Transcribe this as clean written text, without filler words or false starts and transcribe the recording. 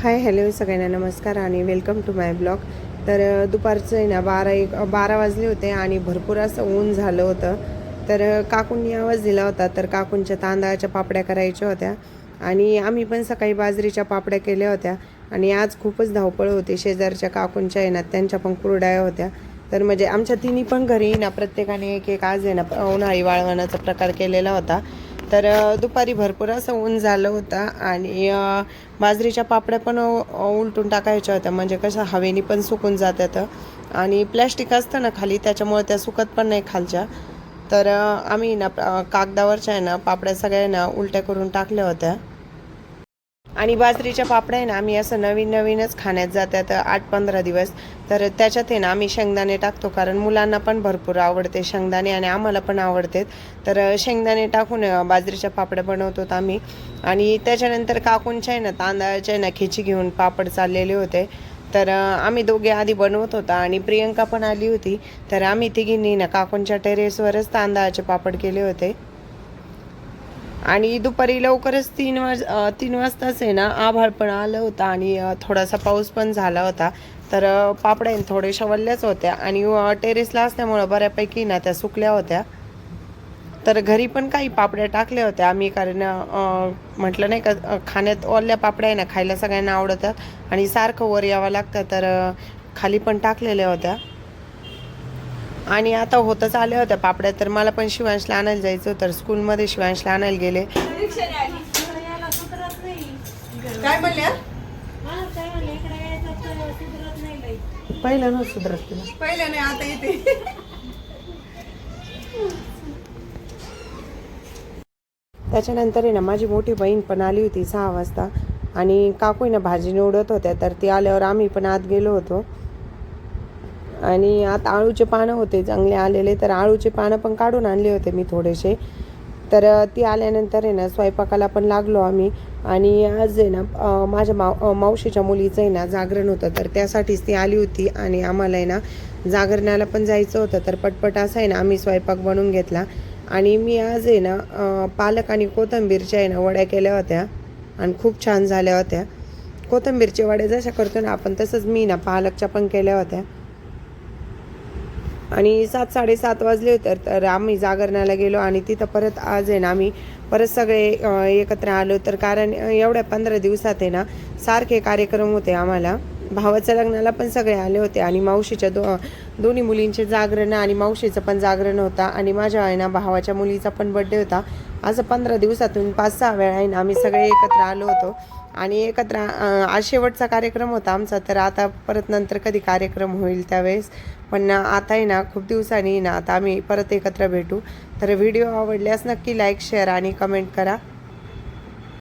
Hi hello सगळ्यांना नमस्कार आणि वेलकम टू माय ब्लॉग. तर दुपारचं आहे ना 12 वाजले होते आणि भरपूर असं ऊन झालं होतं. तर काकूंनी आवाज दिला होता, तर काकूंच्या तांदळाच्या पापड्या करायच्या होत्या आणि आम्ही पण सकाळी बाजरीच्या पापड्या केल्या होत्या. आणि आज खूपच धावपळ होती. शेजारच्या काकूंच्या आहे ना त्यांच्या पण कुरड्या होत्या. तर म्हणजे आमच्या तिन्ही पण घरी ना प्रत्येकाने एक एक आज आहे ना उन्हाळी वाळवणाचा प्रकार केलेला होता. तर दुपारी भरपूर असं ऊन झालं होतं आणि बाजरीच्या पापड्या पण उलटून टाकायच्या होत्या, म्हणजे कसं हवेनी पण सुकून जातात आणि प्लॅस्टिक असतं ना खाली, त्याच्यामुळे त्या सुकत पण नाही खालच्या. तर आम्ही ना कागदावरच्या आहे ना पापड्या सगळ्यांना उलट्या करून टाकल्या होत्या. आणि बाजरीच्या पापड्या आहे ना आम्ही असं नवीन नवीनच खाण्यात जातात 8-15 दिवस. तर त्याच्यात आहे ना आम्ही शेंगदाणे टाकतो, कारण मुलांना पण भरपूर आवडते शेंगदाणे आणि आम्हाला पण आवडते. तर शेंगदाणे टाकून बाजरीच्या पापड्या बनवतो आम्ही. आणि त्याच्यानंतर काकूंच्या आहे ना तांदळाच्या आहे ना खिची घेऊन पापड चाललेले होते. तर आम्ही दोघे आधी बनवत होता आणि प्रियंका पण आली होती. तर आम्ही तिघींनी ना काकूंच्या टेरेसवरच तांदळाचे पापड केले होते. आणि दुपारी लवकरच 3 वाजताच आहे ना आभाळ पण आलं होतं आणि थोडासा पाऊस पण झाला होता. तर पापड्या थोड्याशा वल्ल्याच होत्या आणि टेरेसला असल्यामुळं बऱ्यापैकी ना त्या सुकल्या होत्या. तर घरी पण काही पापड्या टाकल्या होत्या आम्ही, कारण म्हटलं नाही का खाण्यात ओल्या पापड्या आहे ना खायला सगळ्यांना आवडतात आणि सारखं वर यावं लागतं. तर खाली पण टाकलेल्या होत्या. आणि आता होतच आल्या होत्या पापड्या. तर मला पण शिवांशला आणायला जायचं होतं, तर स्कूलमध्ये शिवांशला आणायला गेले. काय म्हणल्या? पहिलं नव्हतं सुधरत तिला. पहिलं नाही, आता येते. त्याच्यानंतर आहे ना माझी मोठी बहीण पण आली होती 6 वाजता आणि काकू आहे ना भाजी निवडत होत्या. तर ती आल्यावर आम्ही पण आत गेलो होतो. आणि आता आळूचे पानं होते चांगले आलेले, तर आळूचे पानं पण काढून आणले होते मी थोडेसे. तर ती आल्यानंतर आहे ना स्वयंपाकाला पण लागलो आम्ही. आणि आज आहे ना माझ्या मावशीच्या मुलीचं आहे ना जागरण होतं, तर त्यासाठीच ती आली होती आणि आम्हाला आहे ना जागरणाला पण जायचं होतं. तर पटपट असं आहे ना आम्ही स्वयंपाक बनवून घेतला. आणि मी आज आहे ना पालक आणि कोथिंबीरच्या आहे ना वड्या केल्या होत्या आणि खूप छान झाल्या होत्या. कोथिंबीरच्या वड्या जशा करतो ना आपण, तसंच मी ना पालकच्या पण केल्या होत्या. आणि 7-7:30 वाजले होते. तर आम्ही जागरणाला गेलो आणि तिथं परत आज आहे ना आम्ही परत सगळे एकत्र आलो. तर कारण एवढ्या 15 दिवसात आहे ना सारखे कार्यक्रम होते आम्हाला. भावाच्या लग्नाला पण सगळे आले होते आणि मावशीच्या दोन्ही मुलींचे जागरण आणि मावशीचं पण जागरण होता आणि माझ्या आहे ना भावाच्या मुलीचा पण बड्डे होता. असं 15 दिवसातून 5-6 वेळा आहे ना आम्ही सगळे एकत्र आलो होतो. आणि एकत्र आज शेवटचा कार्यक्रम होता आमचा. तर आता परत नंतर कधी कार्यक्रम होईल त्यावेळेस. पण आता आहे ना खूप दिवसांनी ना आता आम्ही परत एकत्र भेटू. तर व्हिडिओ आवडल्यास नक्की लाईक, शेअर आणि कमेंट करा.